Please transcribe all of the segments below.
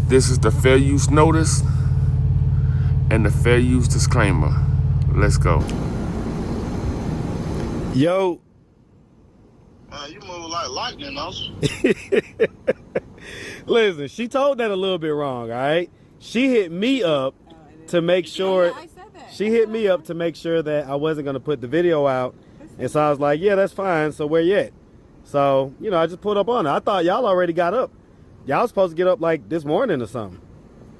This is the fair use notice and the fair use disclaimer. Let's go. Yo. You move like lightning, don't you? Listen, she told that a little bit wrong, all right? She hit me up to make sure. Yeah, I said that. She hit me up to make sure that I wasn't going to put the video out. And so I was like, yeah, that's fine. So where you at? So, you know, I just pulled up on her. I thought y'all already got up. Y'all was supposed to get up like this morning or something.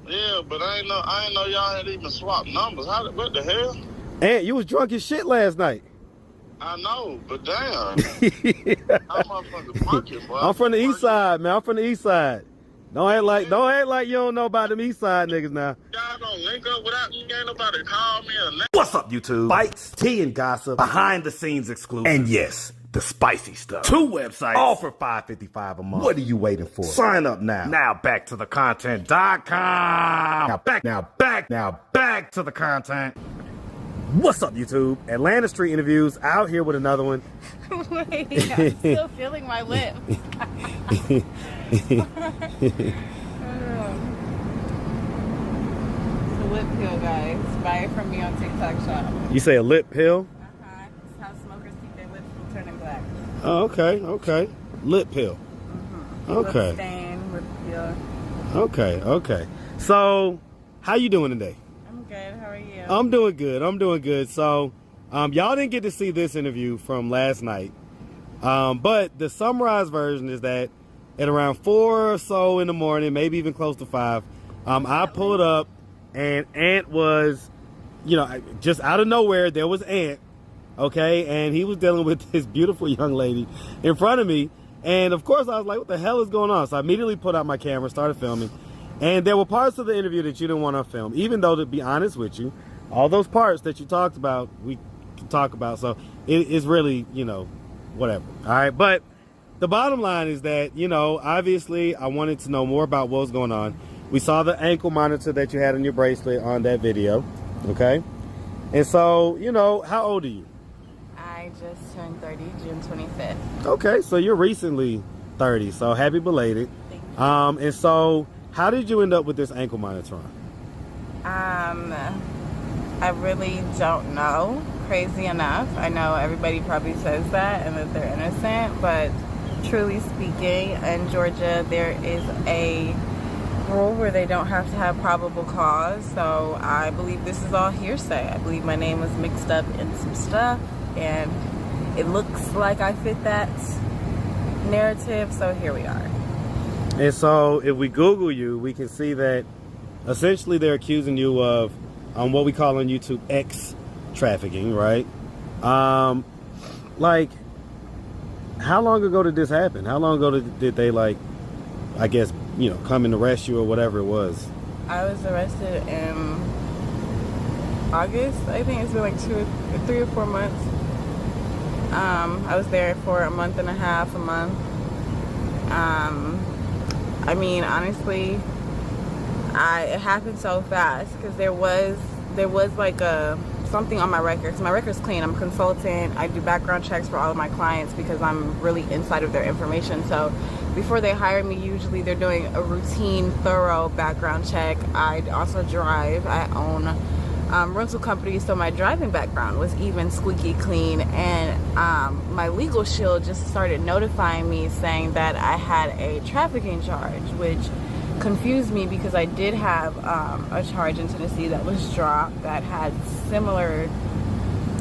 Yeah, but I ain't know y'all had even swapped numbers. What the hell? And you was drunk as shit last night. I know, but damn. I'm motherfucking funky, boy. I'm from the east side, man. I'm from the east side. Don't act like you don't know about them east side niggas now. Y'all gonna link up without you? Ain't nobody call me a name. What's up, YouTube? Bites, tea, and gossip, behind the scenes exclusive, and yes, the spicy stuff. 2 websites, all for $5.55 a month. What are you waiting for? Sign up now. Now back to the content.com. Now back to the content. What's up, YouTube? Atlanta Street Interviews out here with another one. Wait, I'm still feeling my lip. It's a lip peel, guys. Buy it from me on TikTok shop. You say a lip pill? It's how smokers keep their lips from turning black. Oh, okay. Lip pill. Okay. Lip stain, lip peel. Okay. So, how you doing today? I'm good. How are you? I'm doing good. So, y'all didn't get to see this interview from last night. But the summarized version is that at around 4 or so in the morning, maybe even close to 5, I pulled up and Ant was, just out of nowhere, there was Ant, okay? And he was dealing with this beautiful young lady in front of me. And of course, I was like, what the hell is going on? So I immediately put out my camera, started filming. And there were parts of the interview that you didn't want to film, even though, to be honest with you, all those parts that you talked about, we can talk about. So it is really, whatever. All right. But the bottom line is that, obviously I wanted to know more about what was going on. We saw the ankle monitor that you had in your bracelet on that video. Okay. And so, how old are you? I just turned 30, June 25th. Okay. So you're recently 30. So happy belated. Thank you. And so how did you end up with this ankle monitor on? I really don't know. Crazy enough. I know everybody probably says that and that they're innocent, but truly speaking, in Georgia, there is a rule where they don't have to have probable cause. So I believe this is all hearsay. I believe my name was mixed up in some stuff, and it looks like I fit that narrative. So here we are. And so if we Google you, we can see that essentially they're accusing you of what we call on YouTube X trafficking, right? Like, how long ago did this happen? How long ago did they, come and arrest you or whatever it was? I was arrested in August. I think it's been like 3 or 4 months. I was there for a month and a half, a month. I mean, honestly, it happened so fast because there was like something on my record. So my record's clean. I'm a consultant. I do background checks for all of my clients because I'm really inside of their information. So before they hire me, usually they're doing a routine, thorough background check. I also drive. I own rental company, so my driving background was even squeaky clean. And my legal shield just started notifying me saying that I had a trafficking charge, which confused me because I did have a charge in Tennessee that was dropped that had similar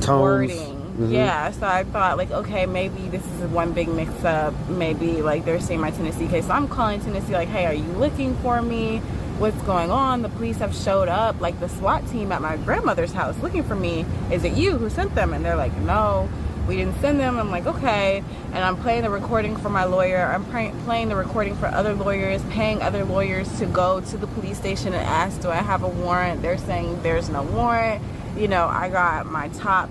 wording. Mm-hmm. Yeah, so I thought, like, okay, maybe this is one big mix-up. Maybe, like, they're seeing my Tennessee case. So I'm calling Tennessee, like, hey, are you looking for me? What's going on? The police have showed up, like the SWAT team at my grandmother's house looking for me. Is it you who sent them? And they're like, no, we didn't send them. I'm like, okay. And I'm playing the recording for my lawyer. I'm playing the recording for other lawyers, paying other lawyers to go to the police station and ask, do I have a warrant? They're saying there's no warrant. I got my top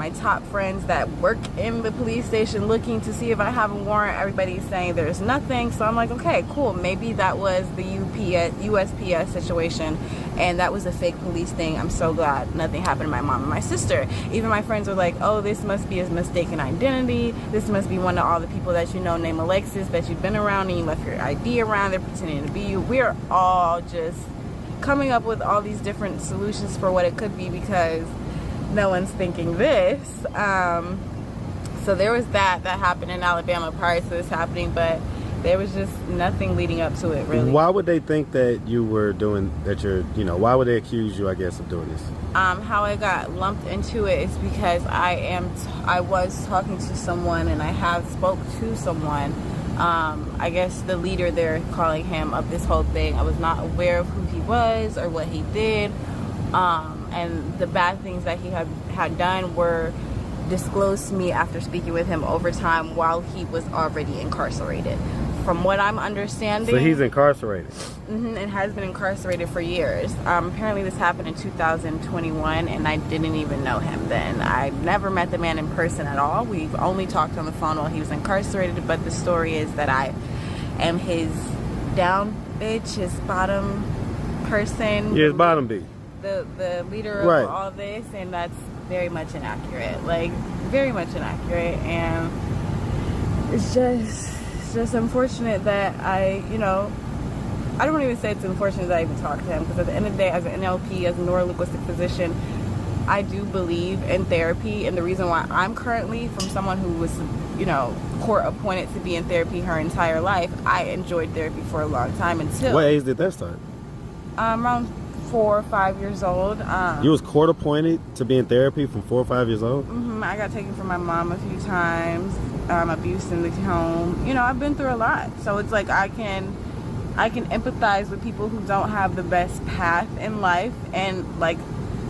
my top friends that work in the police station looking to see if I have a warrant. Everybody's saying there's nothing. So I'm like, okay, cool. Maybe that was the USPS situation, and that was a fake police thing. I'm so glad nothing happened to my mom and my sister. Even my friends were like, oh, this must be a mistaken identity. This must be one of all the people that you know named Alexis that you've been around and you left your ID around. They're pretending to be you. We're all just coming up with all these different solutions for what it could be because no one's thinking this. So there was that happened in Alabama prior to this happening, but there was just nothing leading up to it, really. Why would they think that you were doing that? Why would they accuse you, I guess, of doing this? How I got lumped into it is because I was talking to someone, and I have spoke to someone. I guess the leader, they're calling him, of this whole thing. I was not aware of who he was or what he did. And the bad things that he had done were disclosed to me after speaking with him over time while he was already incarcerated. From what I'm understanding... So he's incarcerated? And has been incarcerated for years. Apparently this happened in 2021, and I didn't even know him then. I never met the man in person at all. We've only talked on the phone while he was incarcerated, but the story is that I am his down bitch, his bottom person. Yeah, his bottom bitch. The leader of all this, and that's very much inaccurate. Like, very much inaccurate, and it's just unfortunate that I don't even say it's unfortunate that I even talked to him, because at the end of the day, as an NLP, as a neuro-linguistic physician, I do believe in therapy, and the reason why I'm currently, from someone who was, court appointed to be in therapy her entire life, I enjoyed therapy for a long time until... What age did that start? Around 4 or 5 years old. You was court appointed to be in therapy from 4 or 5 years old? I got taken from my mom a few times, abuse in the home. I've been through a lot, so it's like I can empathize with people who don't have the best path in life, and like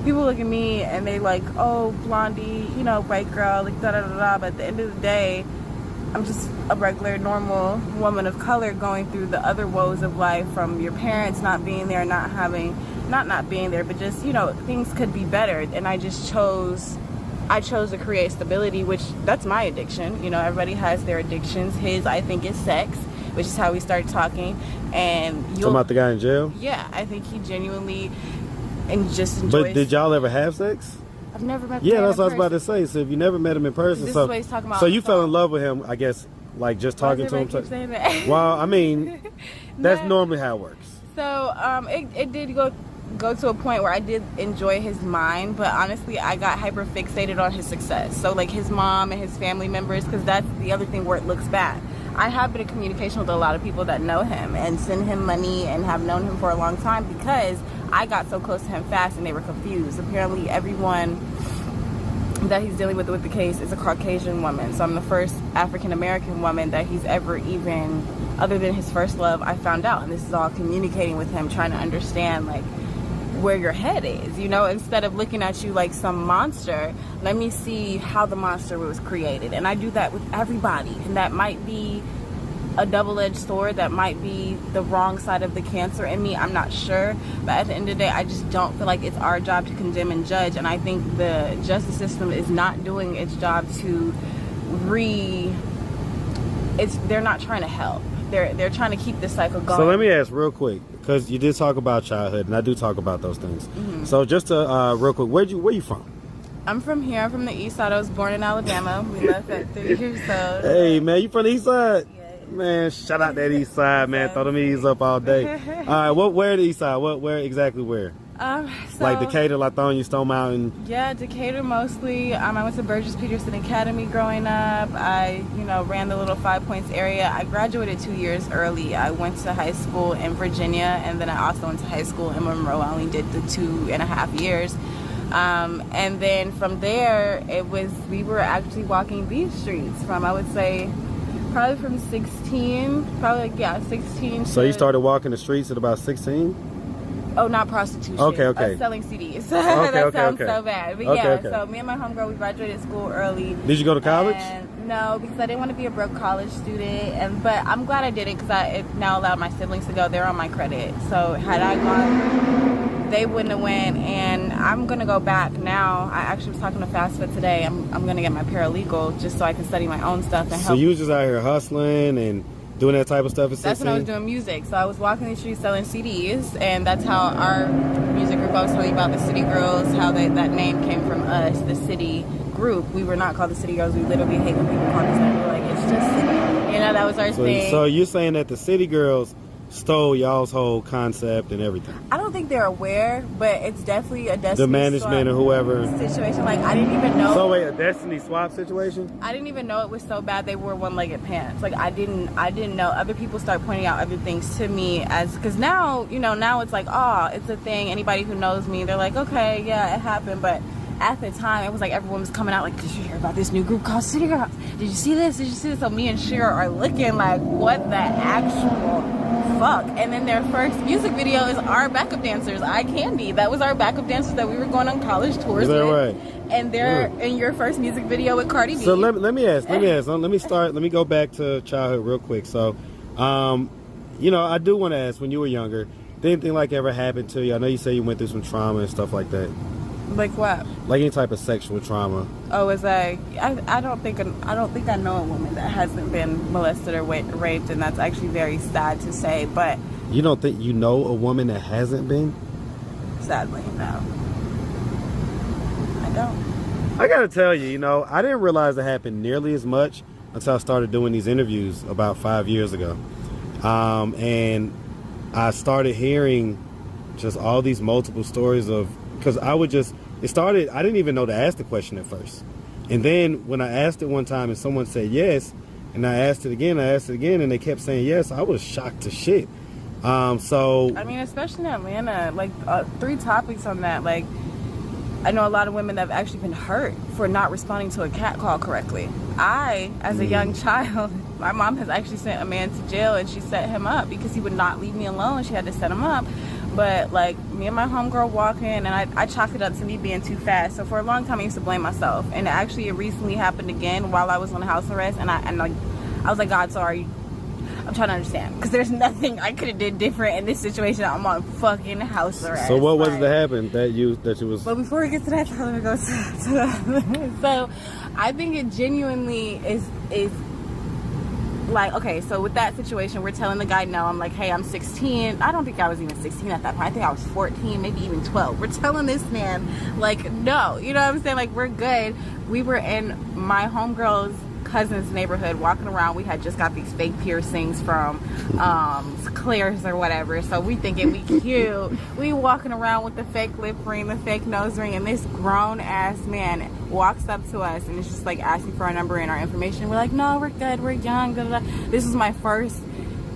people look at me and they like, oh, blondie, white girl, like da da da da. But at the end of the day, I'm just a regular, normal woman of color going through the other woes of life, from your parents not being there, not being there, but just, things could be better. And I chose to create stability, which that's my addiction. Everybody has their addictions. His, I think, is sex, which is how we started talking. And talking about the guy in jail? Yeah, I think he genuinely just enjoys. But did y'all ever have sex? I've never met. Yeah, that's what I was about to say. So if you never met him in person, this is what he's talking about. So you fell in love with him, I guess, like just talking to him. Keep saying that? Well, I mean, that's normally how it works. So it did go to a point where I did enjoy his mind, but honestly, I got hyper fixated on his success. So like his mom and his family members, because that's the other thing where it looks bad. I have been in communication with a lot of people that know him and send him money and have known him for a long time, because I got so close to him fast and they were confused. Apparently everyone that he's dealing with the case is a Caucasian woman. So I'm the first African American woman that he's ever even, other than his first love, I found out. And this is all communicating with him, trying to understand like where your head is, instead of looking at you like some monster. Let me see how the monster was created. And I do that with everybody, and that might be a double-edged sword, that might be the wrong side of the cancer in me, I'm not sure. But at the end of the day, I just don't feel like it's our job to condemn and judge, and I think the justice system is not doing its job to they're not trying to help. They're trying to keep this cycle going. So let me ask real quick, because you did talk about childhood, and I do talk about those things. So just to real quick, where you from? I'm from here. I'm from the east side. I was born in Alabama. We left at 3 years old. Hey man, you from the east side? Yeah. Man, shout out that east side, man. Throw them E's up all day. All right, where the east side? Where exactly where? Like Decatur, Lithonia, Stone Mountain? Yeah, Decatur mostly. I went to Burgess Peterson Academy growing up. I, ran the little 5 Points area. I graduated 2 years early. I went to high school in Virginia, and then I also went to high school in Monroe. I only did the 2.5 years. And then from there, we were actually walking these streets from, I would say, probably from 16, 16. So you started walking the streets at about 16? Oh, not prostitution. Okay. Selling CDs. That sounds so bad. But so me and my homegirl, we graduated school early. Did you go to college? No, because I didn't want to be a broke college student. But I'm glad I did it, because it now allowed my siblings to go. They're on my credit. So had I gone they wouldn't have went. And I'm gonna go back now. I actually was talking to FastFit today. I'm gonna get my paralegal just so I can study my own stuff and help. So you was just out here hustling and doing that type of stuff at 16? That's when I was doing music. So I was walking the streets selling CDs, and that's how our music group, I was telling you about the City Girls, how that name came from us, the City group. We were not called the City Girls. We literally hate when people call us that. We're like, it's just City. You know, that was our thing. So you're saying that the City Girls stole y'all's whole concept and everything? I don't think they're aware, but it's definitely a Destiny the management or whoever situation. Like, I didn't even know. So wait, a Destiny swap situation? I didn't even know it was so bad. They wore one-legged pants. Like, I didn't know. Other people start pointing out other things to me because now, you know, now it's like, oh, it's a thing. Anybody who knows me, they're like, okay, yeah, it happened. But at the time, it was like everyone was coming out like, did you hear about this new group called City Girls? Did you see this? Did you see this? So me and Shira are looking like, what the actual fuck? And then their first music video is our backup dancers, Eye Candy. That was our backup dancers that we were going on college tours Is that with. right? And they're in your first music video with Cardi B. So let me ask. Let me go back to childhood real quick. So, you know, I do want to ask, when you were younger, did anything like ever happen to you? I know you say you went through some trauma and stuff like that. Like what? Like any type of sexual trauma. Oh, is that? I don't think I know a woman that hasn't been molested or raped, and that's actually very sad to say. But you don't think you know a woman that hasn't been? Sadly, no. I don't. I gotta tell you, you know, I didn't realize it happened nearly as much until I started doing these interviews about 5 years ago, and I started hearing just all these multiple stories of. Because I didn't even know to ask the question at first. And then when I asked it one time and someone said yes, and I asked it again, and they kept saying yes, I was shocked to shit. So I mean, especially in Atlanta, like 3 topics on that. Like, I know a lot of women that have actually been hurt for not responding to a cat call correctly. As a young child, my mom has actually sent a man to jail, and she set him up because he would not leave me alone. She had to set him up. But like, me and my homegirl walking, and I chalked it up to me being too fast. So for a long time I used to blame myself, and actually it recently happened again while I was on house arrest, and I was like, God, sorry, I'm trying to understand, because there's nothing I could have did different in this situation. I'm on fucking house arrest. So what was it that happened that you was? But before we get to that, let me go to so I think it genuinely is like, okay, so with that situation, we're telling the guy no. I'm like, hey, I'm 16. I don't think I was even 16 at that point. I think I was 14, maybe even 12. We're telling this man, like, no. You know what I'm saying? Like, we're good. We were in my homegirl's cousin's neighborhood walking around. We had just got these fake piercings from Claire's or whatever. So we thinking we cute. We walking around with the fake lip ring, the fake nose ring, and this grown ass man walks up to us and is just like asking for our number and our information. We're like, no, we're good, we're young. Da, da, da. This was my first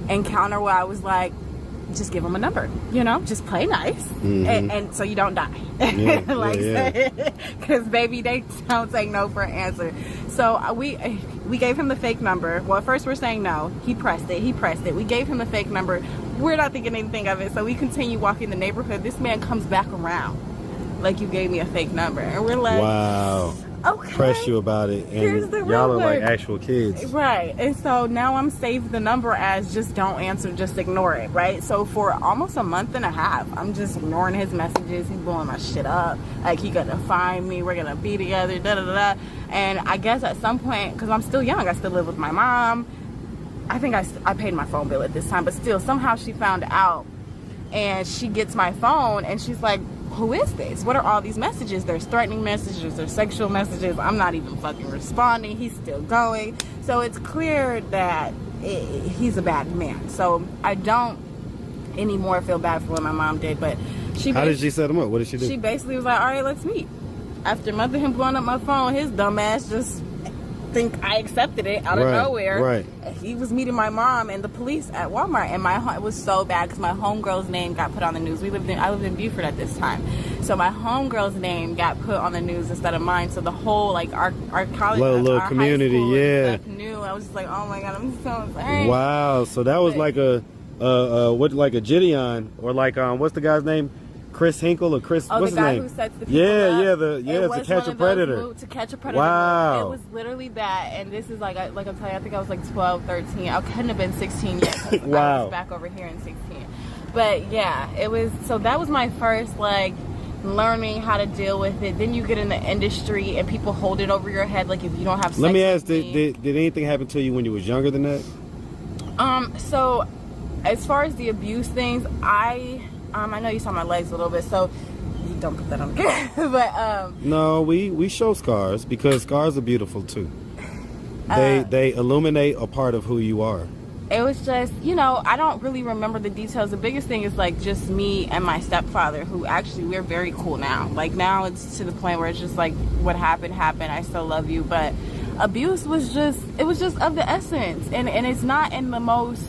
encounter where I was like, just give him a number, you know, just play nice, and so you don't die. Because baby, they don't take no for an answer. So we gave him the fake number. Well, at first we're saying no. He pressed it. We gave him the fake number. We're not thinking anything of it. So we continue walking the neighborhood. This man comes back around like, you gave me a fake number, and we're like, wow. Okay. Press you about it, and y'all are like actual kids, right? And so now I'm saved the number as just don't answer, just ignore it, right? So for almost a month and a half, I'm just ignoring his messages. He's blowing my shit up, like he gonna find me, we're gonna be together, da da da. And I guess at some point, because I'm still young, I still live with my mom. I think I paid my phone bill at this time, but still somehow she found out, and she gets my phone, and she's like, who is this? What are all these messages? There's threatening messages, there's sexual messages. I'm not even fucking responding. He's still going. So it's clear that he's a bad man. So I don't anymore feel bad for what my mom did. But how did she set him up? What did she do? She basically was like, all right, let's meet. After a month of him blowing up my phone, his dumb ass just think I accepted it out of nowhere. Right. He was meeting my mom and the police at Walmart, and it was so bad because my homegirl's name got put on the news. I lived in Beaufort at this time, so my homegirl's name got put on the news instead of mine. So the whole, like, our college, little our community, high school yeah, stuff knew. I was just like, oh my God, I'm so sorry. Wow. So that was like a Gideon, or like what's the guy's name? Chris Hinkle or Chris? Oh, what's the guy his name? who sets the people up. To Catch a Predator. To Catch a Predator. Wow. It was literally that, and this is like I'm telling you, I think I was like 12, 13. I couldn't have been 16 yet. Wow. I was back over here in 16. But yeah, it was, so that was my first like learning how to deal with it. Then you get in the industry and people hold it over your head like if you don't have sex. Let me ask, with me. did anything happen to you when you was younger than that? So as far as the abuse things, I know you saw my legs a little bit, so you don't put that on camera. But no, we show scars because scars are beautiful too. They illuminate a part of who you are. it was just, you know, I don't really remember the details. The biggest thing is like just me and my stepfather, who actually we're very cool now. Like now it's to the point where it's just like what happened happened. I still love you, but abuse was just, it was just of the essence, and it's not in the most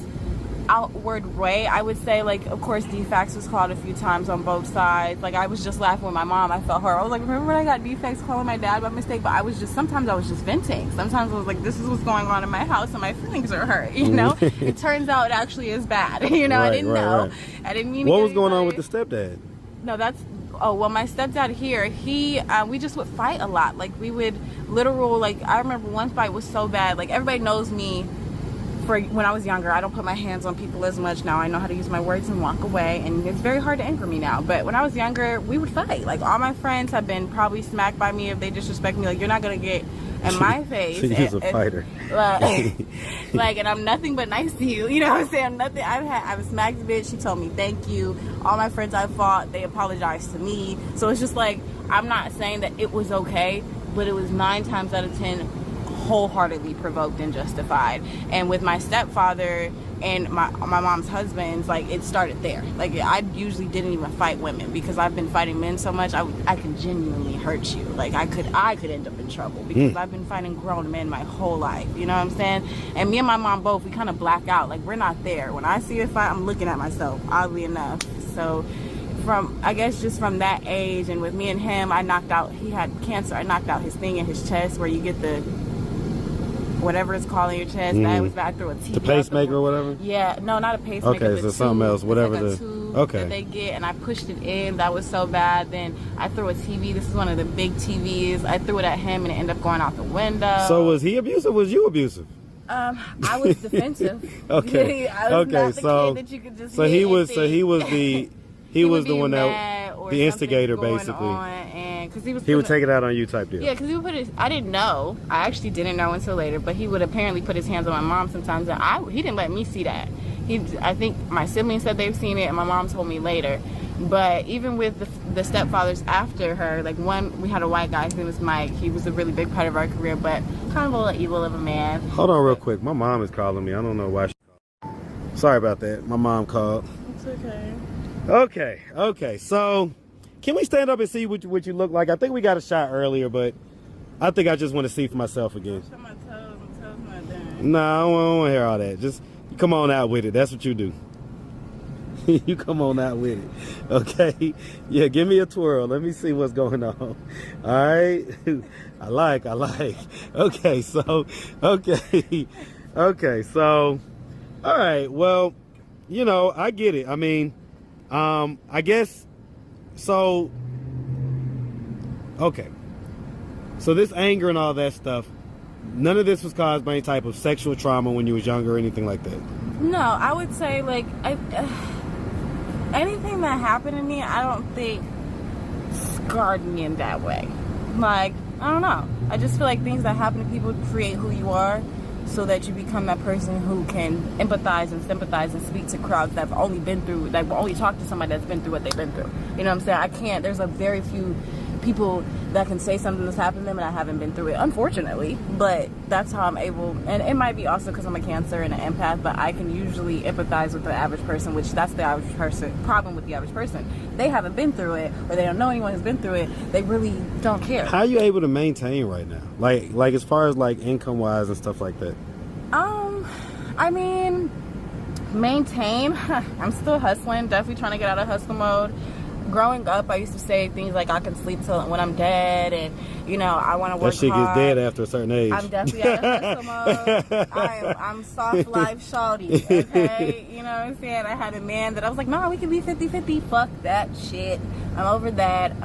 outward way. I would say, like, of course defects was called a few times on both sides. Like I was just laughing with my mom. I felt horrible. I was like, remember when I got defects calling my dad by mistake? But I was just, sometimes I was just venting. Sometimes I was like, this is what's going on in my house and my feelings are hurt, you know. It turns out it actually is bad, you know. Right, I didn't know. I didn't mean to what get was going on anybody. with the stepdad? No, that's, oh, well, my stepdad here, he, we just would fight a lot. Like, we would literal, like, I remember one fight was so bad. Like, everybody knows me for when I was younger. I don't put my hands on people as much now. I know how to use my words and walk away, and it's very hard to anger me now. But when I was younger, we would fight. Like, all my friends have been probably smacked by me if they disrespect me. Like, you're not going to get in my face. She's a fighter. Like, and I'm nothing but nice to you. You know what I'm saying? I'm nothing. I've smacked the bitch. She told me thank you. All my friends I fought, they apologized to me. So it's just like, I'm not saying that it was okay, but it was 9 times out of 10 wholeheartedly provoked and justified. And with my stepfather and my mom's husbands, like, it started there. Like, I usually didn't even fight women because I've been fighting men so much. I could genuinely hurt you. Like, I could end up in trouble because I've been fighting grown men my whole life. You know what I'm saying? And me and my mom both, we kind of black out. Like, we're not there. When I see a fight, I'm looking at myself, oddly enough. So from, I guess, just from that age, and with me and him, I knocked out, he had cancer. I knocked out his thing in his chest where you get the whatever it's called in your chest. That was back through a TV. The pacemaker or whatever? Yeah, no, not a pacemaker. Okay, so something else, whatever like the tube okay that they get, and I pushed it in. That was so bad. Then I threw a TV. This is one of the big TVs. I threw it at him, and it ended up going out the window. So was he abusive? Was you abusive? I was defensive. Okay. I was okay. not the So kid that you could just so hit he and was. think. So he was the. He was the be one mad that or the instigator, something going basically. on, and because He would take it out on you, type deal. Yeah, because he would put his, I didn't know. I actually didn't know until later, but he would apparently put his hands on my mom sometimes, and he didn't let me see that. I think my siblings said they've seen it, and my mom told me later. But even with the stepfathers after her, like one, we had a white guy, his name was Mike. He was a really big part of our career, but kind of a little evil of a man. Hold on real quick. My mom is calling me. I don't know why she called. Sorry about that. My mom called. It's okay. Okay. So, can we stand up and see what you look like? I think we got a shot earlier, but I think I just want to see for myself again. Show my toes. My toes not done. No, I don't want to hear all that. Just come on out with it. That's what you do. You come on out with it. Okay? Yeah, give me a twirl. Let me see what's going on. All right? I like. Okay, so, all right. Well, you know, I get it. I mean, I guess, so, okay. So this anger and all that stuff, none of this was caused by any type of sexual trauma when you was younger or anything like that? No, I would say, like, anything that happened to me, I don't think scarred me in that way. Like, I don't know. I just feel like things that happen to people create who you are, so that you become that person who can empathize and sympathize and speak to crowds that have only been through, that will only talk to somebody that's been through what they've been through. You know what I'm saying? There's a very few people that can say something that's happened to them and I haven't been through it, unfortunately. But that's how I'm able, and it might be also because I'm a Cancer and an empath, but I can usually empathize with the average person, which that's the average person problem with the average person. They haven't been through it, or they don't know anyone who's been through it. They really don't care. How are you able to maintain right now? Like as far as like income wise and stuff like that? I mean, maintain. I'm still hustling, definitely trying to get out of hustle mode. Growing up, I used to say things like I can sleep till when I'm dead, and you know, I want to work hard. That shit gets dead after a certain age. I'm definitely out of hustle mode. I'm soft life shawty, okay? You know what I'm saying? I had a man that I was like, no, we can be 50-50. Fuck that shit. I'm over that.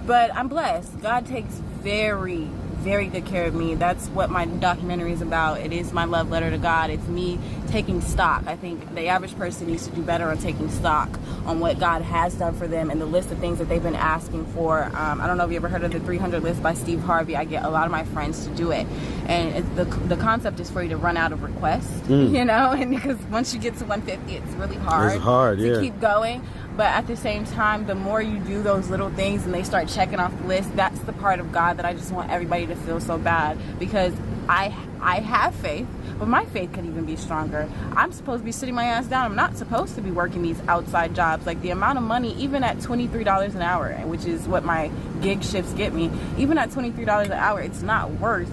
But I'm blessed. God takes very, very good care of me. That's what my documentary is about. It is my love letter to God. It's me taking stock. I think the average person needs to do better on taking stock on what God has done for them and the list of things that they've been asking for. I don't know if you ever heard of the 300 list by Steve Harvey. I get a lot of my friends to do it, and the concept is for you to run out of requests, you know, and because once you get to 150, it's really hard, to keep going. But at the same time, the more you do those little things and they start checking off the list, that's the part of God that I just want everybody to feel so bad, because I have faith, but my faith could even be stronger. I'm supposed to be sitting my ass down. I'm not supposed to be working these outside jobs. Like, the amount of money, even at $23 an hour, which is what my gig shifts get me, even at $23 an hour, it's not worth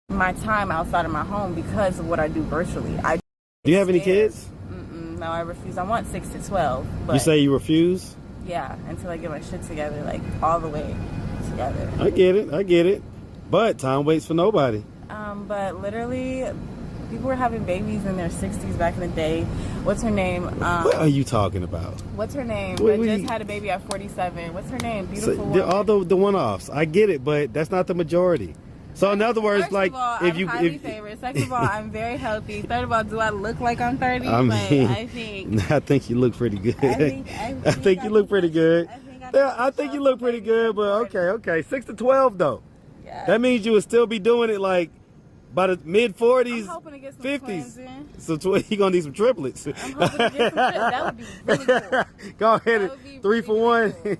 my time outside of my home because of what I do virtually. Do you have any kids? No, I refuse. I want 6 to 12. But you say you refuse? Yeah, until I get my shit together, like all the way together. I get it. But time waits for nobody. But literally, people were having babies in their 60s back in the day. What's her name? What are you talking about? What's her name? That just had a baby at 47. What's her name? Beautiful woman. All the one-offs. I get it, but that's not the majority. So in other words, Second of all, I'm very healthy. Third of all, do I look like I'm 30? I think you look pretty good. I think you look pretty good. I think you look pretty good, but okay. 6 to 12 though. Yeah. That means you would still be doing it like by the mid 40s, 50s. So you're gonna need some triplets. I'm hoping to get some triplets. That would be really cool. Go ahead and 3 for 1. Cool.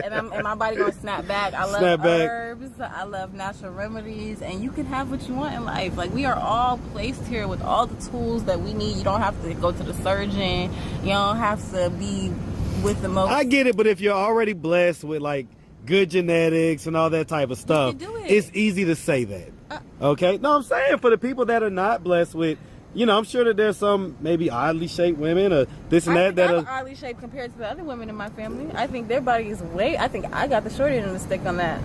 and my body gonna snap back. I love herbs. I love natural remedies, and you can have what you want in life. Like, we are all placed here with all the tools that we need. You don't have to go to the surgeon. You don't have to be with the most. I get it, but if you're already blessed with like good genetics and all that type of stuff, it's easy to say that. Okay? No, I'm saying for the people that are not blessed with, you know, I'm sure that there's some maybe oddly shaped women or this and that I'm oddly shaped compared to the other women in my family. I think their body is I think I got the short end of the stick on that.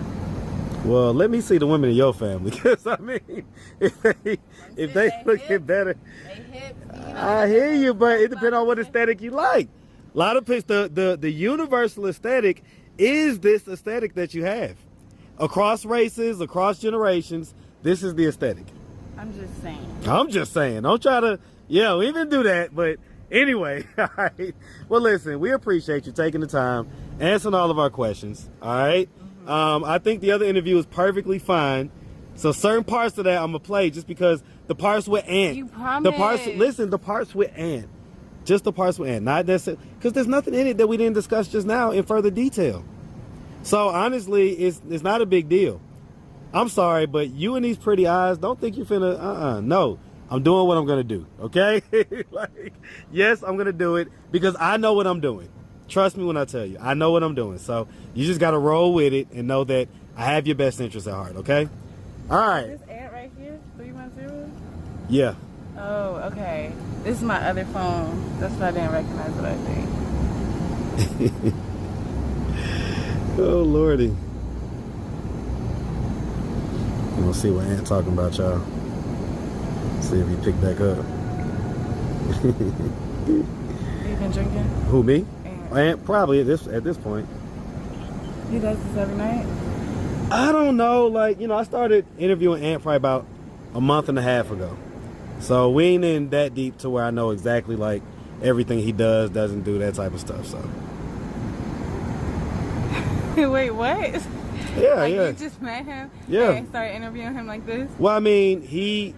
Well, let me see the women in your family, because I mean, if they looking better, I hear you, but it depends on what aesthetic you like. A lot of people, the universal aesthetic is this aesthetic that you have across races, across generations. This is the aesthetic. I'm just saying. Don't try to, even do that. But anyway, all right. Well, listen, we appreciate you taking the time, answering all of our questions. All right. I think the other interview was perfectly fine. So certain parts of that I'm gonna play just because the parts with Ant. You promised. The parts with Ant. Just the parts with Ant. Not necessarily, because there's nothing in it that we didn't discuss just now in further detail. So honestly, it's not a big deal. I'm sorry, but you and these pretty eyes, don't think you're finna, no. I'm doing what I'm gonna do, okay? Yes, I'm gonna do it because I know what I'm doing. Trust me when I tell you, I know what I'm doing. So you just gotta roll with it and know that I have your best interests at heart, okay? All right. Is this Ant right here, 310? Yeah. Oh, okay. This is my other phone. That's why I didn't recognize it, I think. Oh, Lordy. We'll see what Ant talking about, y'all. See if he picked back up. You been drinking? Who, me? Ant probably at this point. He does this every night? I don't know. I started interviewing Ant probably about a month and a half ago. So we ain't in that deep to where I know exactly everything he does, doesn't do, that type of stuff. So. Wait, what? Yeah, You just met him? Yeah. And started interviewing him like this? Well, I mean, he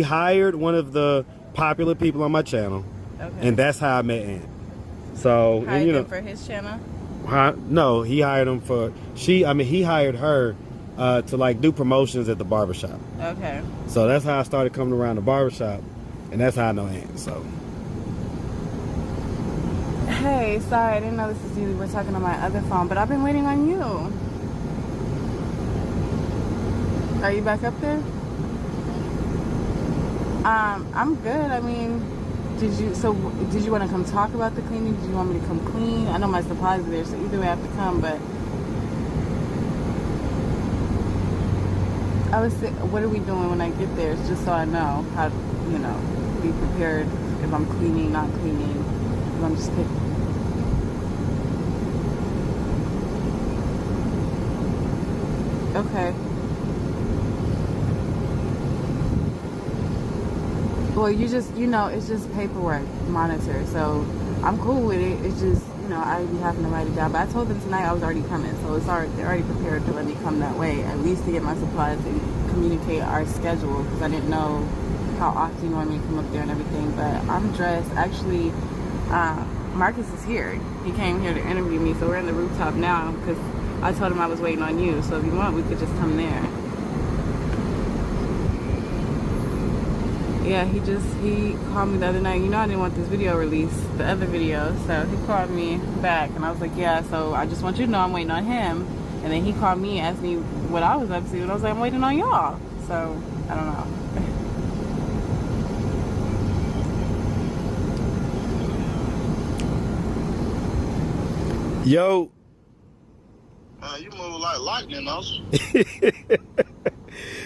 hired one of the popular people on my channel, and that's how I met Ant. So, hired him for his channel? No, he hired him he hired her to do promotions at the barbershop. Okay. So that's how I started coming around the barbershop, and that's how I know Ant. So. Hey, sorry, I didn't know this was you. We were talking on my other phone, but I've been waiting on you. Are you back up there? I'm good. I mean, did you want to come talk about the cleaning? Did you want me to come clean? I know my supplies are there, so either way I have to come, but what are we doing when I get there? It's just so I know how, be prepared if I'm cleaning, not cleaning. If I'm just picking. Okay. Well, it's just paperwork, monitor. So I'm cool with it. It's just, I'd be having to write it down. But I told them tonight I was already coming, so they're already prepared to let me come that way, at least to get my supplies and communicate our schedule, because I didn't know how often you want me to come up there and everything. But I'm dressed. Actually, Marcus is here. He came here to interview me, so we're in the rooftop now because I told him I was waiting on you. So if you want, we could just come there. Yeah, he called me the other night. I didn't want this video released, the other video. So he called me back and I was like, yeah, so I just want you to know I'm waiting on him. And then he called me, asked me what I was up to, and I was like, I'm waiting on y'all. So, I don't know. Yo. You move like lightning, don't you?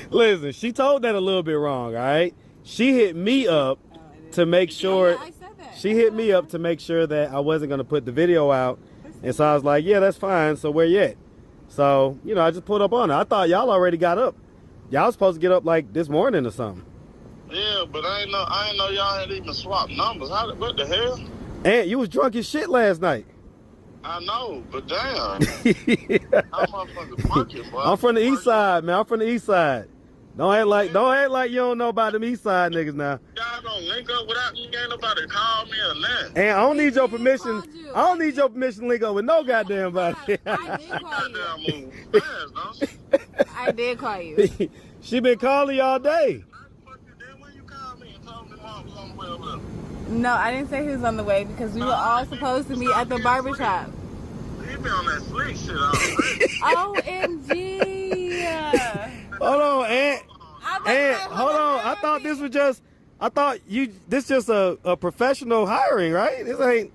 Listen, she told that a little bit wrong, all right? She hit me up to make sure. Yeah, I said that. She hit me up to make sure that I wasn't going to put the video out. And so I was like, yeah, that's fine. So where you at? So, I just pulled up on her. I thought y'all already got up. Y'all was supposed to get up like this morning or something. Yeah, but I ain't know y'all ain't even swapped numbers. What the hell? And you was drunk as shit last night. I know, but damn. Yeah. I'm motherfucking working, boy. I'm from the east side, man. I'm from the east side. Don't act like you don't know about them east side niggas now. Y'all don't link up without you. Ain't nobody call me or nothing. And I don't need your permission. I don't need your permission to link up with no goddamn body. I did call Goddamn you. move fast, don't you? I did call you. She been calling you all day. When you called me and told me Mom was on the way over there? No, I didn't say he was on the way because we were all supposed to meet at the barbershop. He been on that sleep shit already. OMG. Hold on, Aunt. Hold on. I thought this was just. This just a professional hiring, right? This ain't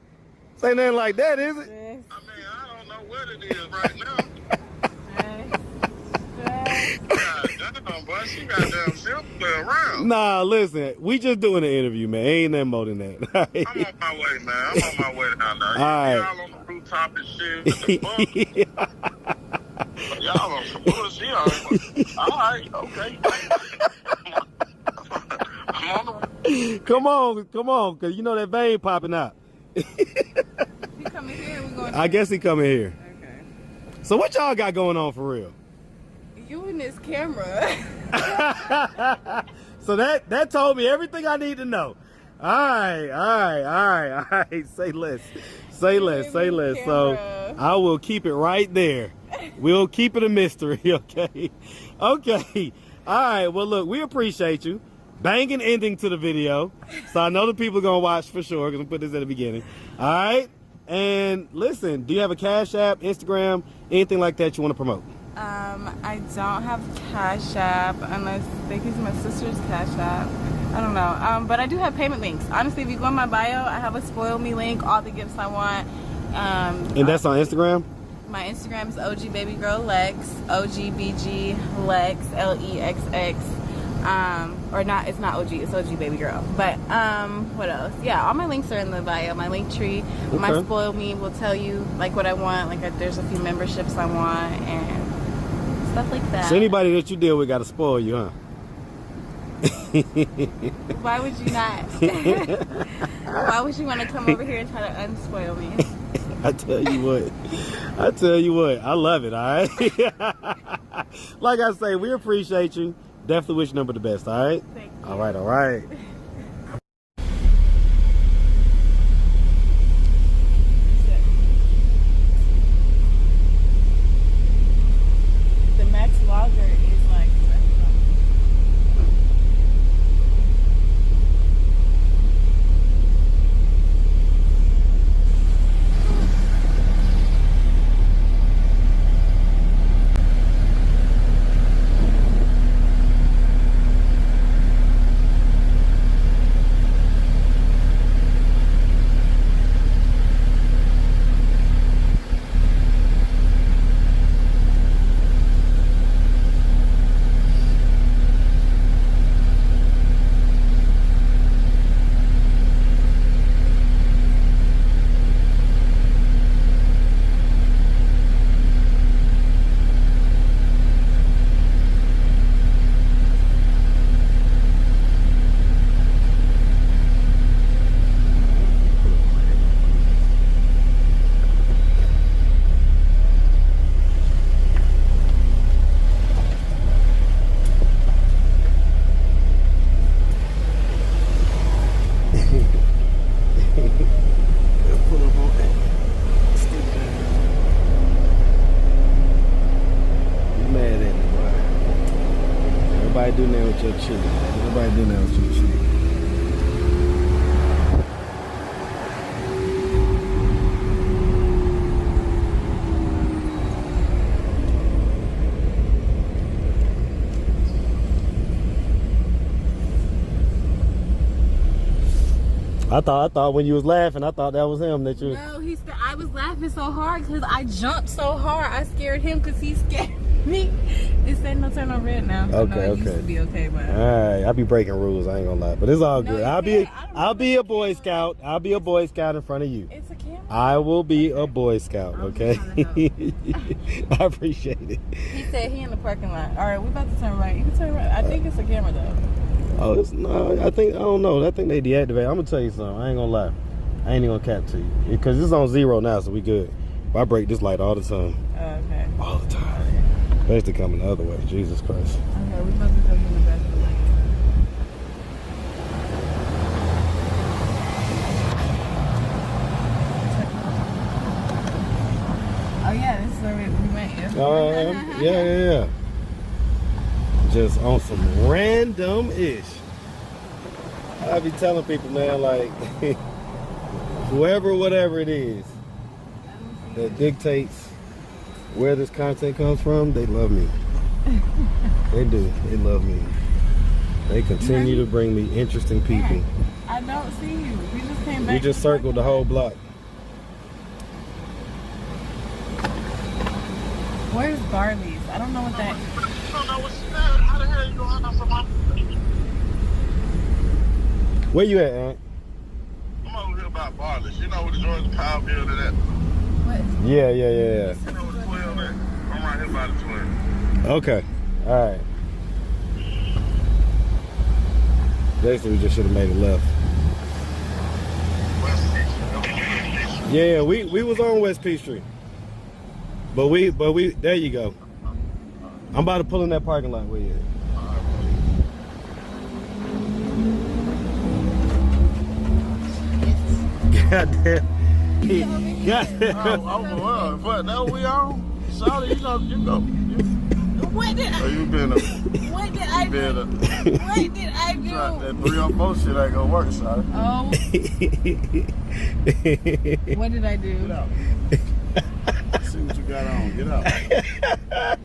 nothing like that, is it? I mean, I don't know what it is right now. God damn, boy, she got damn simple around. Nah, listen, we just doing an interview, man. Ain't nothing more than that. I'm on my way, man. I'm on my way down there. Right. Y'all on the rooftop and shit. What the fuck? Y'all on some bullshit. All right, okay. I'm on the way. Come on, cause you know that vein popping out. You coming here? We going? I guess he coming here. Okay. So what y'all got going on for real? You and this camera. So that told me everything I need to know. All right. Say less. So I will keep it right there. We'll keep it a mystery, okay? Okay. All right. Well, look, we appreciate you. Banging ending to the video. So I know the people are going to watch for sure because I'm put this at the beginning. All right. And listen, do you have a Cash App, Instagram, anything like that you want to promote? I don't have Cash App unless they use my sister's Cash App. I don't know. But I do have payment links. Honestly, if you go in my bio, I have a Spoil Me link, all the gifts I want. And that's on Instagram? My Instagram is OGBabyGirlLex, OGBG Lex, LEXX. Or not, it's not OG, it's OG Baby Girl. But what else? Yeah, all my links are in the bio. My link tree, Okay. my Spoil Me will tell you like what I want. Like there's a few memberships I want and stuff like that. So anybody that you deal with got to spoil you, huh? Why would you not? Why would you want to come over here and try to unspoil me? I tell you what, I love it, all right? Like I say, we appreciate you. Definitely wish number the best, all right? Thank you. All right. The Max Lager is like your cheek. Everybody do that with your cheek. I thought when you was laughing, I thought that was him that you. No, I was laughing so hard because I jumped so hard. I scared him because he scared me. It said no turn on red now. Okay, I know it used okay. to be okay, but. All right, I be breaking rules. I ain't gonna lie, but it's all No, good. you I'll be can't. a Boy Scout. I'll be a Boy Scout in front of you. It's a camera. I will be a Boy Scout. I'm Okay. just I appreciate it. He said he in the parking lot. All right, we about to turn right. You can turn right. I think it's a camera though. Oh, it's no. I don't know. I think they deactivated. I'm gonna tell you something. I ain't gonna lie. I ain't even gonna cap to you because it's on 0 now, so we good. But I break this light all the time. Okay. All the time. Especially coming the other way. Jesus Christ. Okay, we about to go in the back of the lane. Oh yeah, this is where we went. Yeah. Just on some random-ish. I be telling people, man, like, whoever, whatever it is that dictates where this content comes from, they love me. They do. They love me. They continue to bring me interesting people. I don't see you. We just came back. We just circled the whole block. Where's Barley's? I don't know what that. I don't know what's that. How the hell you going out from my... Where you at, Aunt? I'm over here by Barless. You know where the Georgia Power building at? What? Yeah. You know where the 12 at? I'm right here by the 12. Okay. All right. Basically, we just should have made it left. West Station. Yeah, we was on West Peachtree. But we there you go. I'm about to pull in that parking lot where you at. Goddamn. Goddamn. Oh, but that we on? Sorry, you go. What did I? You been What did I do? What did I do? That 304 shit ain't gonna work, sorry. Oh. What did I do? Get out. See what you got on. Get out.